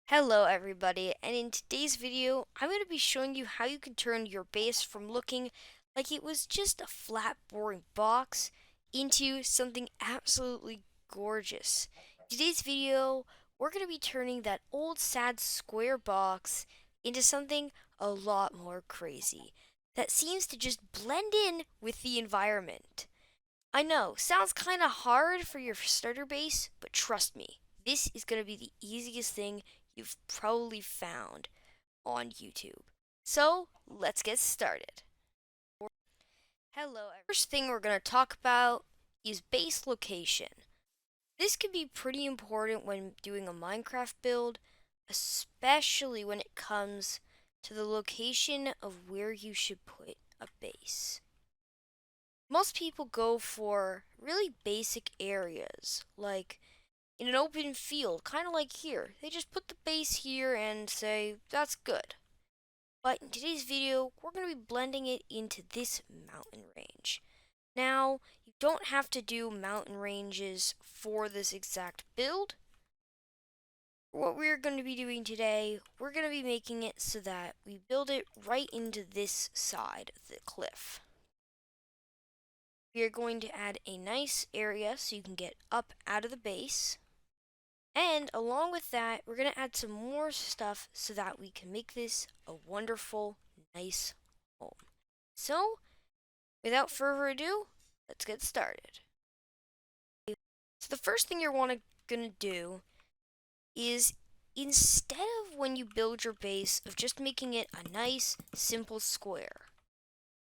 Hello everybody, and in today's video, I'm going to be showing you how you can turn your base from looking like it was just a flat, boring box into something absolutely gorgeous. In today's video, we're going to be turning that old sad square box into something a lot more crazy that seems to just blend in with the environment. I know, sounds kind of hard for your starter base, but trust me, this is going to be the easiest thing you've probably found on YouTube. So, let's get started. Hello. First thing we're going to talk about is base location. This can be pretty important when doing a Minecraft build, especially when it comes to the location of where you should put a base. Most people go for really basic areas, like in an open field, kind of like here. They just put the base here and say, that's good. But in today's video, we're going to be blending it into this mountain range. Now, you don't have to do mountain ranges for this exact build. What we're going to be doing today, we're going to be making it so that we build it right into this side of the cliff. We are going to add a nice area so you can get up out of the base. And along with that, we're going to add some more stuff so that we can make this a wonderful, nice home. So, without further ado, let's get started. So the first thing you're gonna do is instead of when you build your base of just making it a nice, simple square,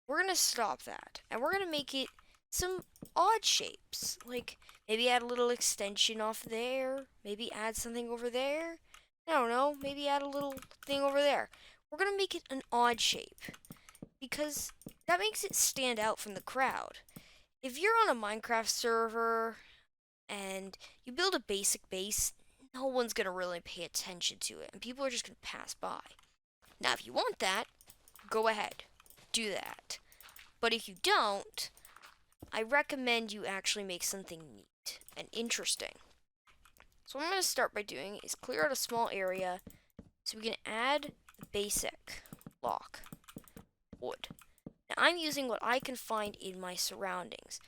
we're gonna stop that and we're gonna make it some odd shapes. Like maybe add a little extension off there, maybe add something over there. I don't know, maybe add a little thing over there. We're gonna make it an odd shape because that makes it stand out from the crowd. If you're on a Minecraft server and you build a basic base, no one's gonna really pay attention to it and people are just gonna pass by. Now, if you want that, go ahead, do that. But if you don't, I recommend you actually make something neat and interesting. So what I'm going to start by doing is clear out a small area so we can add the basic block, wood. Now I'm using what I can find in my surroundings.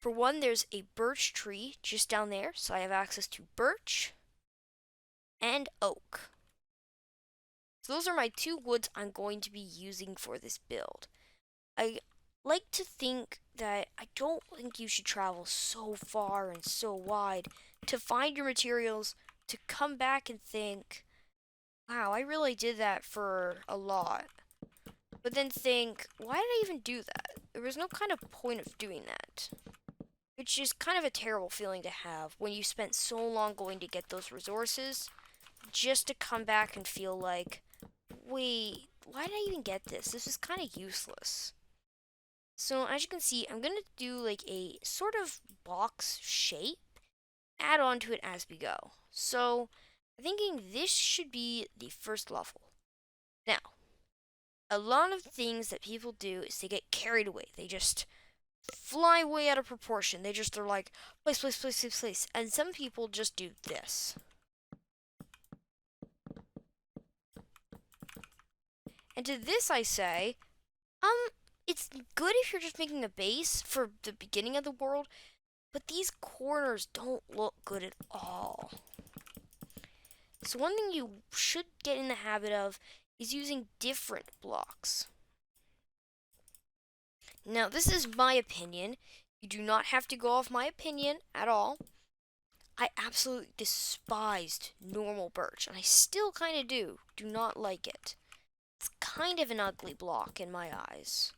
For one, there's a birch tree just down there, so I have access to birch and oak. So those are my two woods I'm going to be using for this build. I like to think that I don't think you should travel so far and so wide to find your materials to come back and think, wow, I really did that for a lot. But then think, why did I even do that? There was no kind of point of doing that. Which is kind of a terrible feeling to have when you spent so long going to get those resources just to come back and feel like, wait, why did I even get this? This is kind of useless. So as you can see, I'm going to do like a sort of box shape, add on to it as we go. So I'm thinking this should be the first level. Now, a lot of things that people do is they get carried away. They just fly way out of proportion. They're like, place, place, place, place, place. And some people just do this. And to this I say, it's good if you're just making a base for the beginning of the world, but these corners don't look good at all. So one thing you should get in the habit of is using different blocks. Now, this is my opinion. You do not have to go off my opinion at all. I absolutely despised normal birch, and I still kind of do not like it. It's kind of an ugly block in my eyes.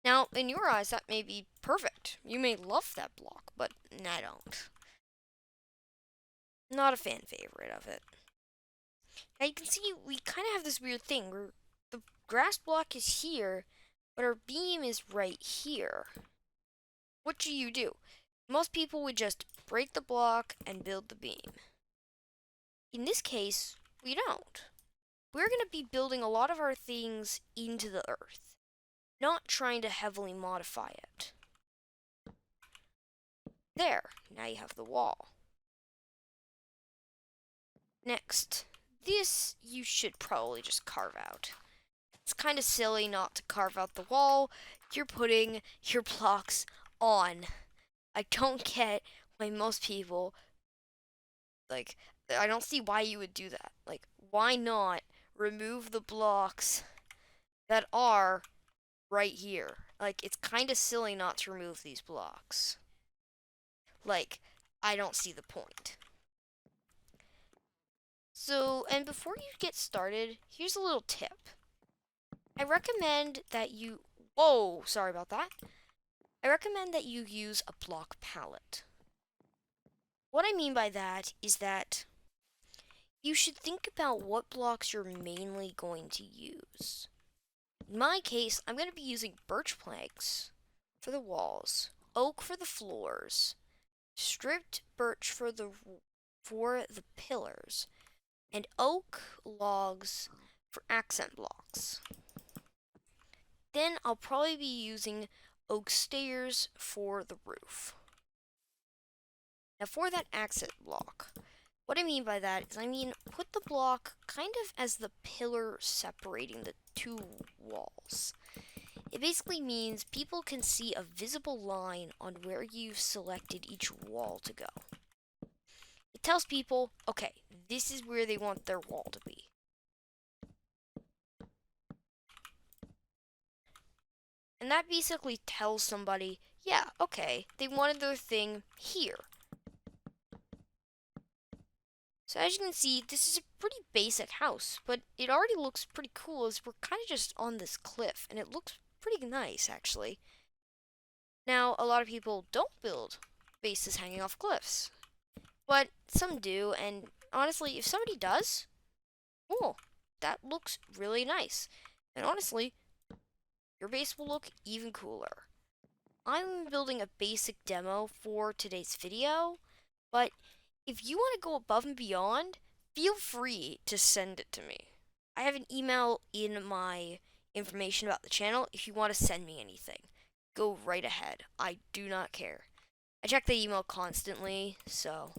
Now, in your eyes, that may be perfect. You may love that block, but I don't. Not a fan favorite of it. Now you can see we kind of have this weird thing where the grass block is here, but our beam is right here. What do you do? Most people would just break the block and build the beam. In this case, we don't. We're going to be building a lot of our things into the earth, not trying to heavily modify it. There, now you have the wall. Next, this you should probably just carve out. It's kind of silly not to carve out the wall you're putting your blocks on. I don't get why most people, like, I don't see why you would do that. Like, why not remove the blocks that are right here? Like, it's kind of silly not to remove these blocks. Like, I don't see the point. So, and before you get started, here's a little tip. I recommend that you, whoa, sorry about that. I recommend that you use a block palette. What I mean by that is that you should think about what blocks you're mainly going to use. In my case, I'm going to be using birch planks for the walls, oak for the floors, stripped birch for the pillars, and oak logs for accent blocks. Then I'll probably be using oak stairs for the roof. Now for that accent block, what I mean by that is put the block kind of as the pillar separating the two walls. It basically means people can see a visible line on where you've selected each wall to go. It tells people, okay, this is where they want their wall to be. And that basically tells somebody, yeah, okay, they wanted their thing here. So as you can see, this is a pretty basic house, but it already looks pretty cool as we're kind of just on this cliff, and it looks pretty nice, actually. Now, a lot of people don't build bases hanging off cliffs, but some do, and honestly, if somebody does, cool, that looks really nice. And honestly, your base will look even cooler. I'm building a basic demo for today's video, but if you want to go above and beyond, feel free to send it to me. I have an email in my information about the channel if you want to send me anything. Go right ahead. I do not care. I check the email constantly, so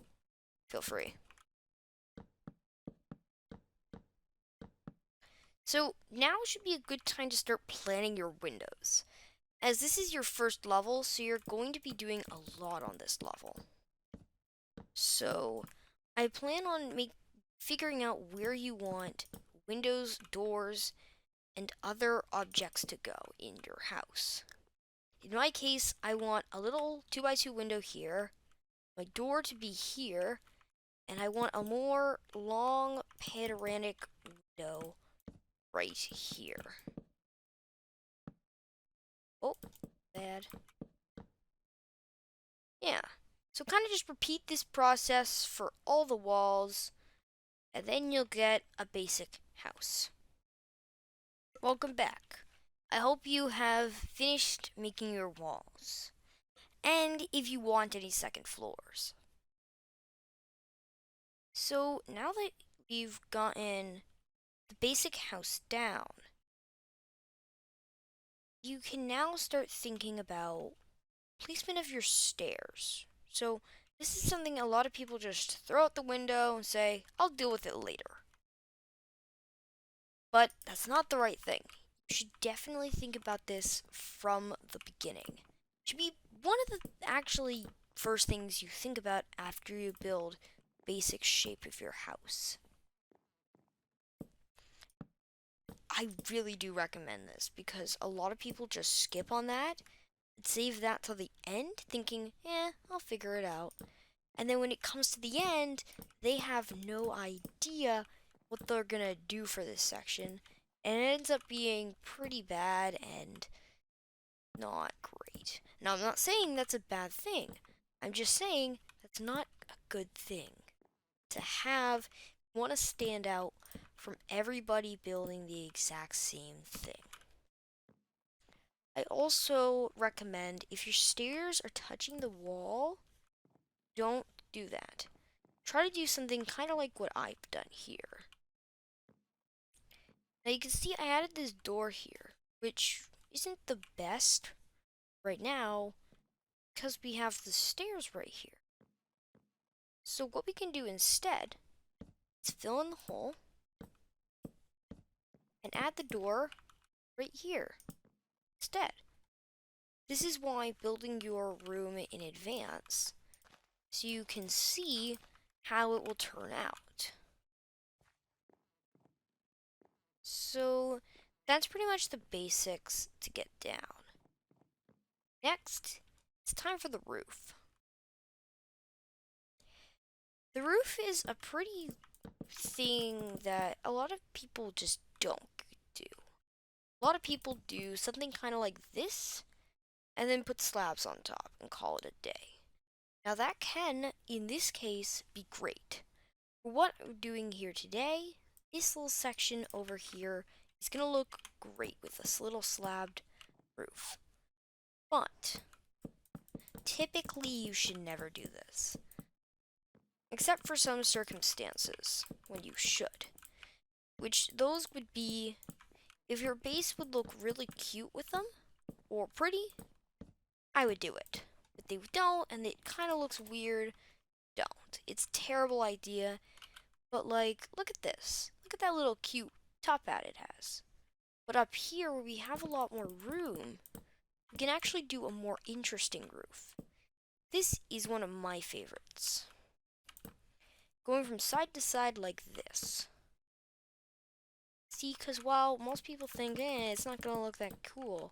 feel free. So now should be a good time to start planning your windows, as this is your first level, so you're going to be doing a lot on this level. So I plan on figuring out where you want windows, doors, and other objects to go in your house. In my case, I want a little 2x2 window here, my door to be here, and I want a more long panoramic window right here. Oh, bad. Yeah. So kind of just repeat this process for all the walls, and then you'll get a basic house. Welcome back. I hope you have finished making your walls, and if you want any second floors. So now that we've gotten the basic house down, you can now start thinking about placement of your stairs. So this is something a lot of people just throw out the window and say, I'll deal with it later. But that's not the right thing. You should definitely think about this from the beginning. It should be one of the actually first things you think about after you build basic shape of your house. I really do recommend this because a lot of people just skip on that and save that till the end thinking, I'll figure it out. And then when it comes to the end, they have no idea what they're gonna do for this section, and it ends up being pretty bad and not great. Now, I'm not saying that's a bad thing. I'm just saying that's not a good thing to have. Want to stand out from everybody building the exact same thing. I also recommend if your stairs are touching the wall, don't do that. Try to do something kind of like what I've done here. Now you can see I added this door here, which isn't the best right now because we have the stairs right here. So what we can do instead is fill in the hole and add the door right here instead. This is why building your room in advance, so you can see how it will turn out. So that's pretty much the basics to get down. Next, it's time for the roof. The roof is a pretty thing that a lot of people just don't do. A lot of people do something kind of like this and then put slabs on top and call it a day. Now that can, in this case, be great. For what we're doing here today, this little section over here is going to look great with this little slabbed roof. But typically you should never do this. Except for some circumstances when you should. Which those would be if your base would look really cute with them or pretty, I would do it. But they don't and it kind of looks weird, don't. It's a terrible idea. But like, look at this. Look at that little cute top hat it has. But up here where we have a lot more room, we can actually do a more interesting roof. This is one of my favorites. Going from side to side like this. See, because while most people think, it's not going to look that cool,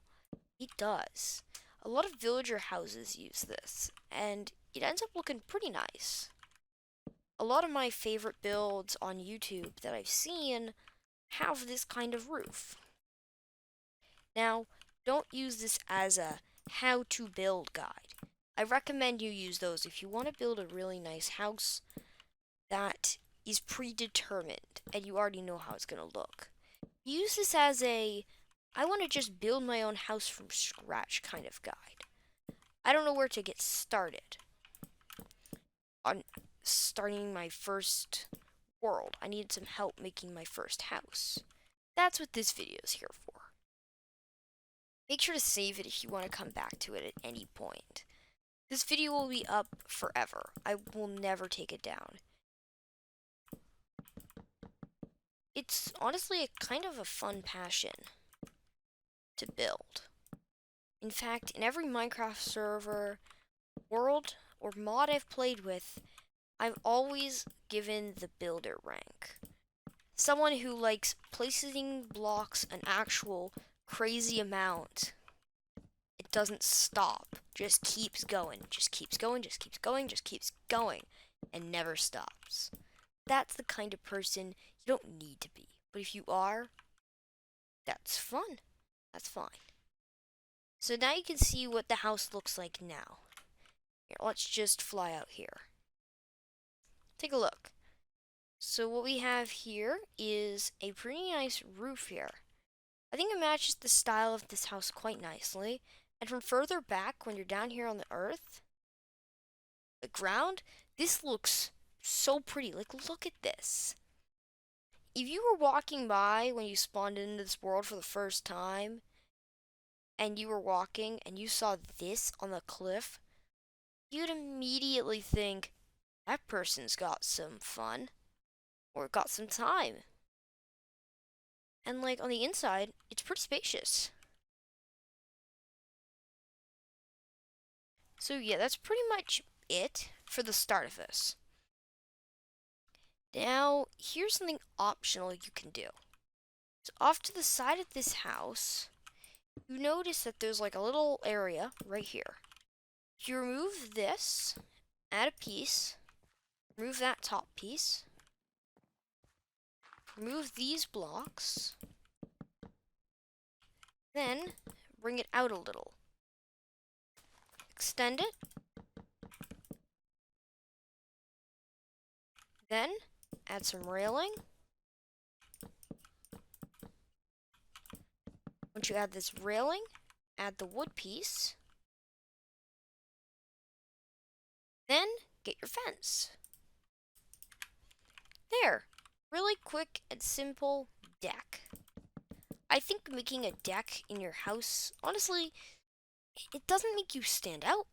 it does. A lot of villager houses use this, and it ends up looking pretty nice. A lot of my favorite builds on YouTube that I've seen have this kind of roof. Now, don't use this as a how-to-build guide. I recommend you use those if you want to build a really nice house that is predetermined and you already know how it's going to look. Use this as a, I want to just build my own house from scratch kind of guide. I don't know where to get started on starting my first world. I needed some help making my first house. That's what this video is here for. Make sure to save it if you want to come back to it at any point. This video will be up forever. I will never take it down. It's honestly a kind of a fun passion to build. In fact, in every Minecraft server, world, or mod I've played with, I've always given the builder rank. Someone who likes placing blocks an actual crazy amount. It doesn't stop. Just keeps going. Just keeps going. Just keeps going. Just keeps going. And never stops. That's the kind of person you don't need to be. But if you are, that's fun. That's fine. So now you can see what the house looks like now. Here, let's just fly out here. Take a look. So what we have here is a pretty nice roof here. I think it matches the style of this house quite nicely. And from further back, when you're down here on the earth, the ground, this looks so pretty. Like, look at this. If you were walking by when you spawned into this world for the first time, and you were walking and you saw this on the cliff, you'd immediately think, that person's got some fun, or got some time. And like on the inside, it's pretty spacious. So yeah, that's pretty much it for the start of this. Now, here's something optional you can do. So off to the side of this house, you notice that there's like a little area right here. If you remove this, add a piece, remove that top piece, remove these blocks, then bring it out a little. Extend it, then add some railing. Once you add this railing, add the wood piece. Then get your fence. There. Really quick and simple deck. I think making a deck in your house, honestly, it doesn't make you stand out,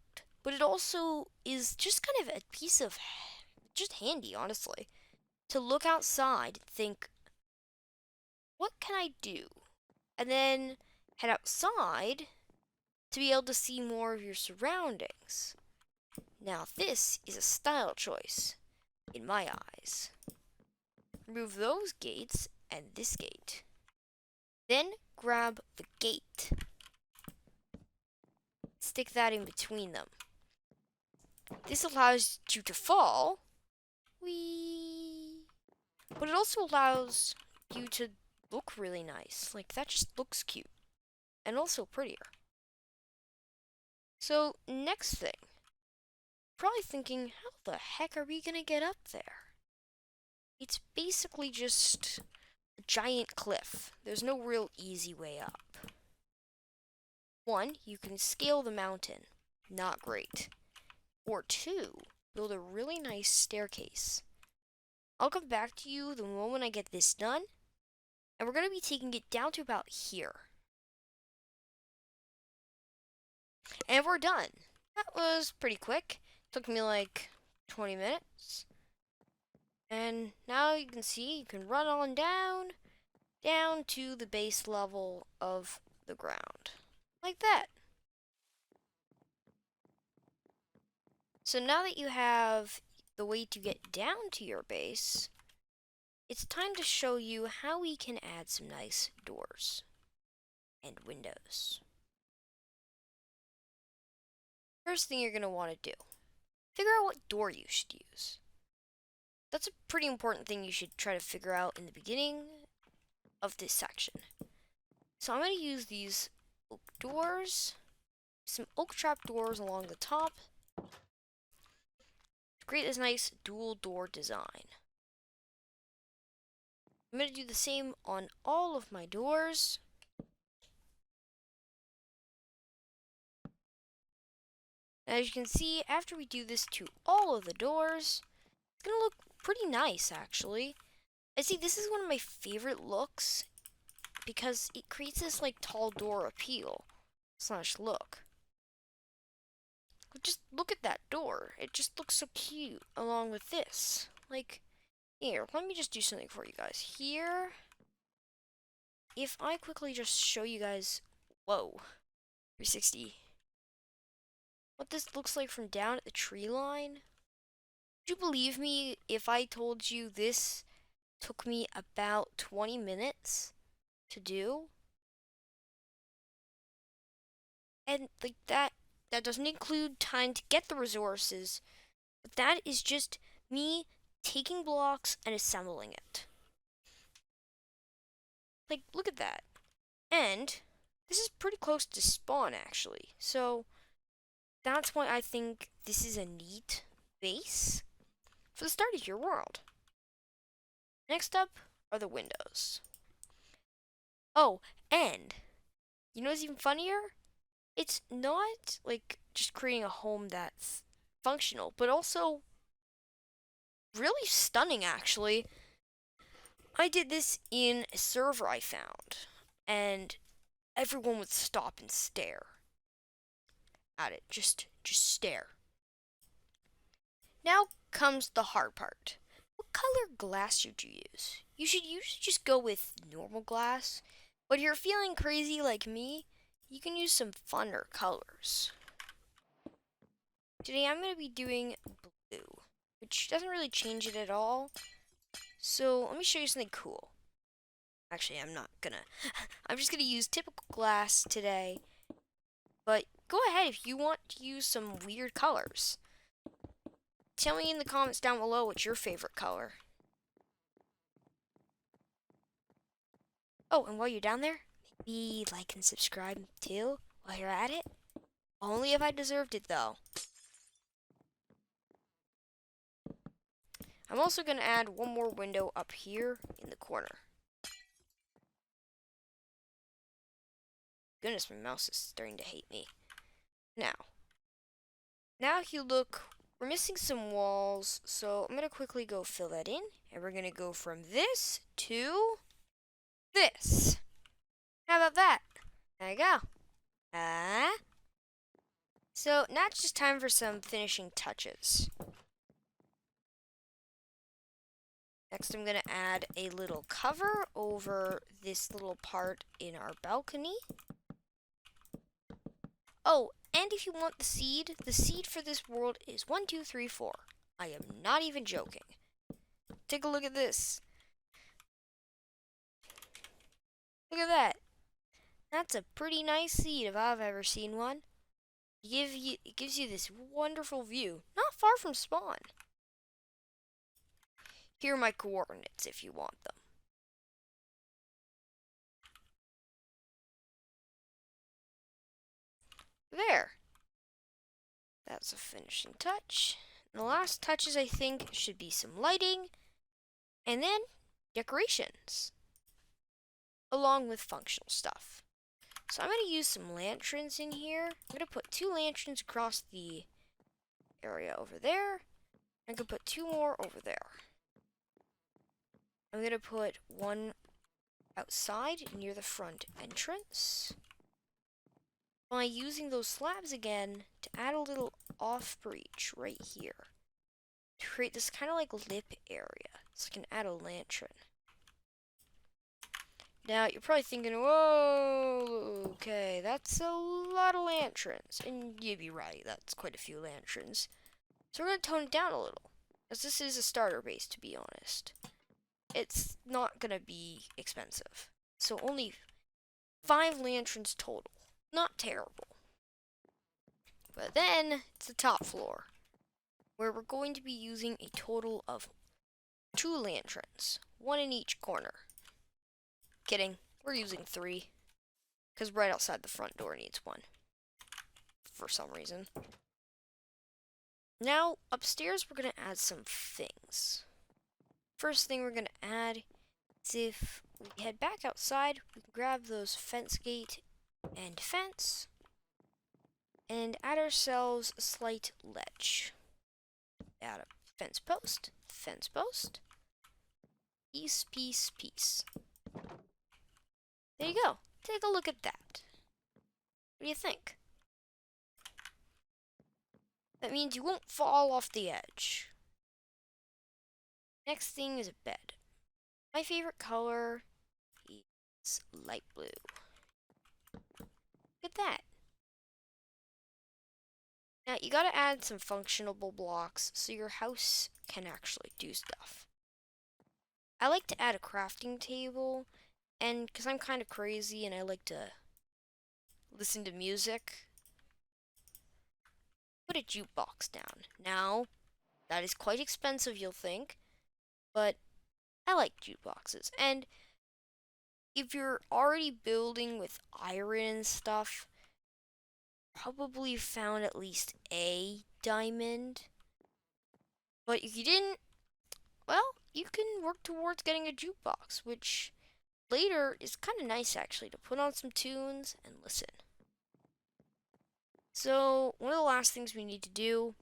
but it also is just kind of a piece of, just handy, honestly. To look outside and think, what can I do? And then head outside to be able to see more of your surroundings. Now this is a style choice, in my eyes. Remove those gates and this gate. Then grab the gate. Stick that in between them. This allows you to fall. Whee! But it also allows you to look really nice. Like, that just looks cute. And also prettier. So, next thing. Probably thinking, how the heck are we gonna get up there? It's basically just a giant cliff. There's no real easy way up. One, you can scale the mountain. Not great. Or two, build a really nice staircase. I'll come back to you the moment I get this done, and we're going to be taking it down to about here. And we're done. That was pretty quick. Took me like 20 minutes. And now you can see you can run on down to the base level of the ground. Like that. So now that you have the way to get down to your base, it's time to show you how we can add some nice doors and windows. First thing you're going to want to do, figure out what door you should use. That's a pretty important thing you should try to figure out in the beginning of this section. So I'm going to use these oak doors, some oak trap doors along the top, to create this nice dual door design. I'm going to do the same on all of my doors. As you can see, after we do this to all of the doors, it's going to look pretty nice, actually. I see this is one of my favorite looks because it creates this, like, tall door appeal / look. But just look at that door. It just looks so cute along with this. Like, here, let me just do something for you guys. Here, if I quickly just show you guys, whoa, 360. What this looks like from down at the tree line. Would you believe me if I told you this took me about 20 minutes to do? And like that doesn't include time to get the resources, but that is just me taking blocks and assembling it. Like, look at that. And this is pretty close to spawn, actually. So that's why I think this is a neat base for the start of your world. Next up are the windows. Oh, and you know what's even funnier? It's not like just creating a home that's functional, but also really stunning, actually. I did this in a server I found, and everyone would stop and stare at it. Just stare. Now comes the hard part. What color glass should you use? You should usually just go with normal glass, but if you're feeling crazy like me, you can use some funner colors. Today I'm going to be doing blue, which doesn't really change it at all. So let me show you something cool. Actually, I'm not gonna. I'm just gonna use typical glass today. But go ahead if you want to use some weird colors. Tell me in the comments down below what's your favorite color. Oh, and while you're down there, maybe like and subscribe too while you're at it. Only if I deserved it, though. I'm also going to add one more window up here in the corner. Goodness, my mouse is starting to hate me. Now if you look, we're missing some walls, so I'm going to quickly go fill that in. And we're going to go from this to this. How about that? There you go. So now it's just time for some finishing touches. Next, I'm going to add a little cover over this little part in our balcony. Oh, and if you want the seed for this world is 1, 2, 3, 4. I am not even joking. Take a look at this. Look at that. That's a pretty nice seed if I've ever seen one. It gives you this wonderful view, not far from spawn. Here are my coordinates if you want them. There. That's a finishing touch. And the last touches, I think, should be some lighting, and then decorations, along with functional stuff. So I'm going to use some lanterns in here. I'm going to put 2 lanterns across the area over there. I'm going to put 2 more over there. I'm going to put 1 outside near the front entrance by using those slabs again to add a little off breach right here to create this kind of like lip area, so I can add a lantern. Now you're probably thinking, whoa, okay, that's a lot of lanterns, and you'd be right, that's quite a few lanterns. So we're going to tone it down a little, as this is a starter base, to be honest. It's not going to be expensive, so only 5 lanterns total. Not terrible. But then, it's the top floor, where we're going to be using a total of 2 lanterns, 1 in each corner. Kidding, we're using 3, because right outside the front door needs 1, for some reason. Now, upstairs we're going to add some things. First thing we're going to add is if we head back outside, we can grab those fence gate and fence, and add ourselves a slight ledge. Add a fence post, piece, piece, piece. There you go. Take a look at that. What do you think? That means you won't fall off the edge. Next thing is a bed. My favorite color is light blue. Look at that. Now, you gotta add some functionable blocks so your house can actually do stuff. I like to add a crafting table, and because I'm kind of crazy and I like to listen to music, put a jukebox down. Now, that is quite expensive, you'll think, but I like jukeboxes. And if you're already building with iron and stuff, probably found at least a diamond. But if you didn't, well, you can work towards getting a jukebox, which later is kind of nice actually to put on some tunes and listen. So, one of the last things we need to do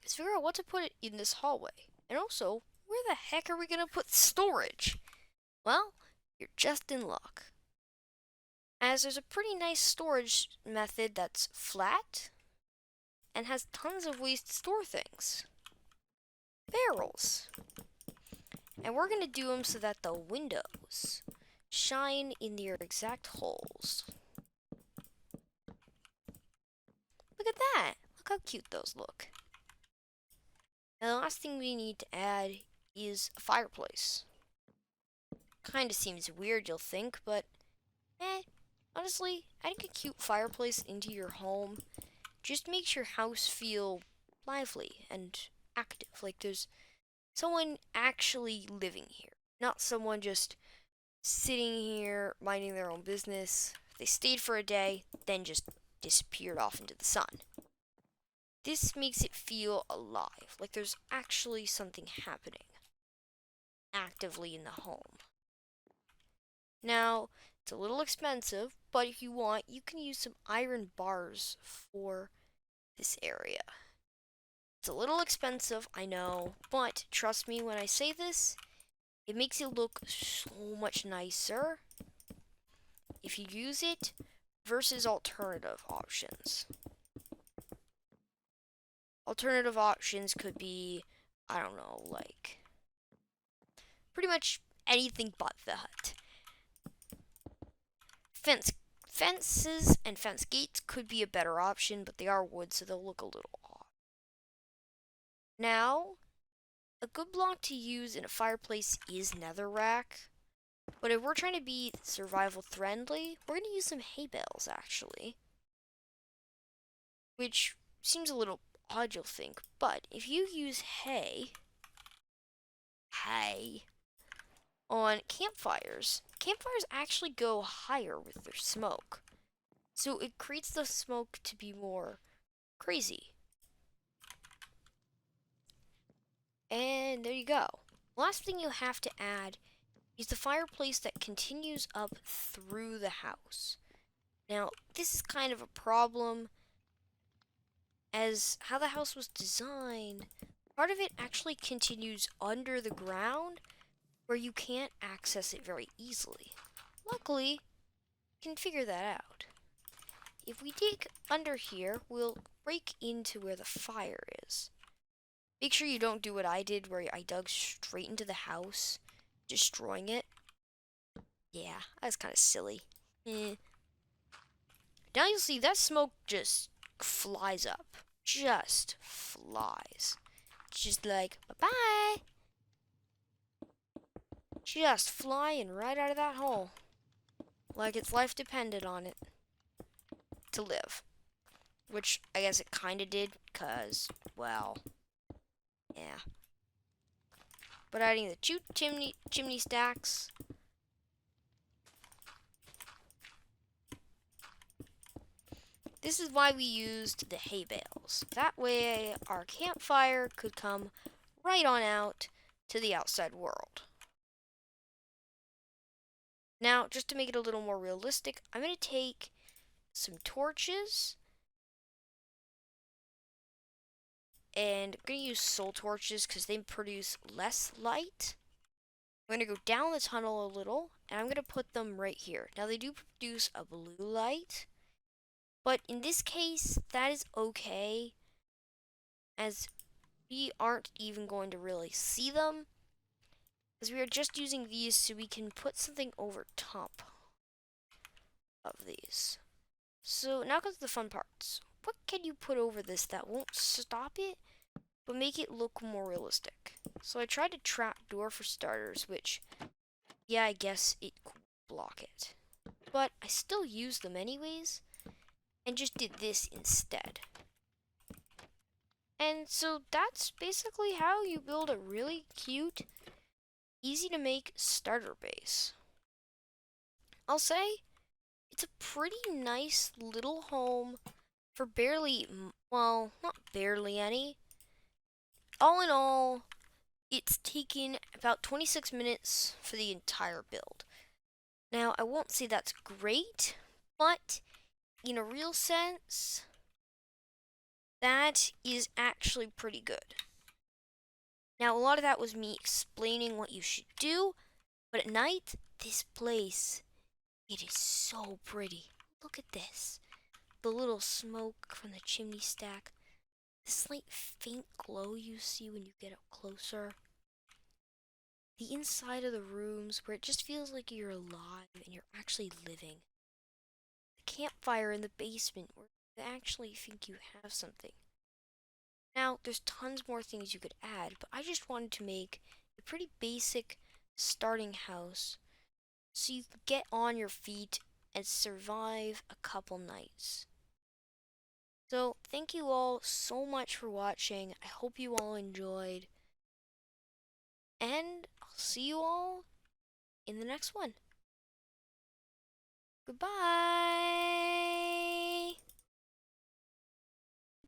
is figure out what to put in this hallway. And also, where the heck are we going to put storage? Well, you're just in luck, as there's a pretty nice storage method that's flat and has tons of ways to store things. Barrels. And we're going to do them so that the windows shine in their exact holes. Look at that. Look how cute those look. Now the last thing we need to add is a fireplace. Kinda seems weird, you'll think, but honestly, adding a cute fireplace into your home just makes your house feel lively and active, like there's someone actually living here, not someone just sitting here minding their own business. They stayed for a day, then just disappeared off into the sun. This makes it feel alive, like there's actually something happening actively in the home. Now, it's a little expensive, but if you want, you can use some iron bars for this area. It's a little expensive, I know, but trust me when I say this, it makes it look so much nicer if you use it versus alternative options. Alternative options could be, I don't know, like pretty much anything but the hut. Fences and fence gates could be a better option, but they are wood, so they'll look a little odd. Now, a good block to use in a fireplace is netherrack, but if we're trying to be survival friendly, we're going to use some hay bales, actually. Which seems a little odd, you'll think, but if you use hay on campfires actually go higher with their smoke. So it creates the smoke to be more crazy. And there you go. Last thing you have to add is the fireplace that continues up through the house. Now, this is kind of a problem as how the house was designed. Part of it actually continues under the ground where you can't access it very easily. Luckily, you can figure that out. If we dig under here, we'll break into where the fire is. Make sure you don't do what I did where I dug straight into the house, destroying it. Yeah, that was kind of silly. Now you'll see that smoke just flies up. Just flies. Just like, bye-bye. Just flying right out of that hole. Like its life depended on it to live. Which I guess it kind of did, because, well, yeah. But adding the chimney stacks. This is why we used the hay bales. That way our campfire could come right on out to the outside world. Now, just to make it a little more realistic, I'm going to take some torches. And I'm going to use soul torches because they produce less light. I'm going to go down the tunnel a little, and I'm going to put them right here. Now, they do produce a blue light, but in this case, that is okay, as we aren't even going to really see them, because we are just using these so we can put something over top of these. So now comes the fun parts. What can you put over this that won't stop it, but make it look more realistic? So I tried a trap door for starters, which, yeah, I guess it could block it. But I still used them anyways, and just did this instead. And so that's basically how you build a really cute, easy to make starter base. I'll say it's a pretty nice little home for barely, well, not barely any. All in all, it's taken about 26 minutes for the entire build. Now, I won't say that's great, but in a real sense, that is actually pretty good. Now, a lot of that was me explaining what you should do, but at night, this place, it is so pretty. Look at this. The little smoke from the chimney stack. The slight faint glow you see when you get up closer. The inside of the rooms where it just feels like you're alive and you're actually living. The campfire in the basement where you actually think you have something. Now, there's tons more things you could add, but I just wanted to make a pretty basic starting house so you can get on your feet and survive a couple nights. So, thank you all so much for watching. I hope you all enjoyed. And I'll see you all in the next one. Goodbye!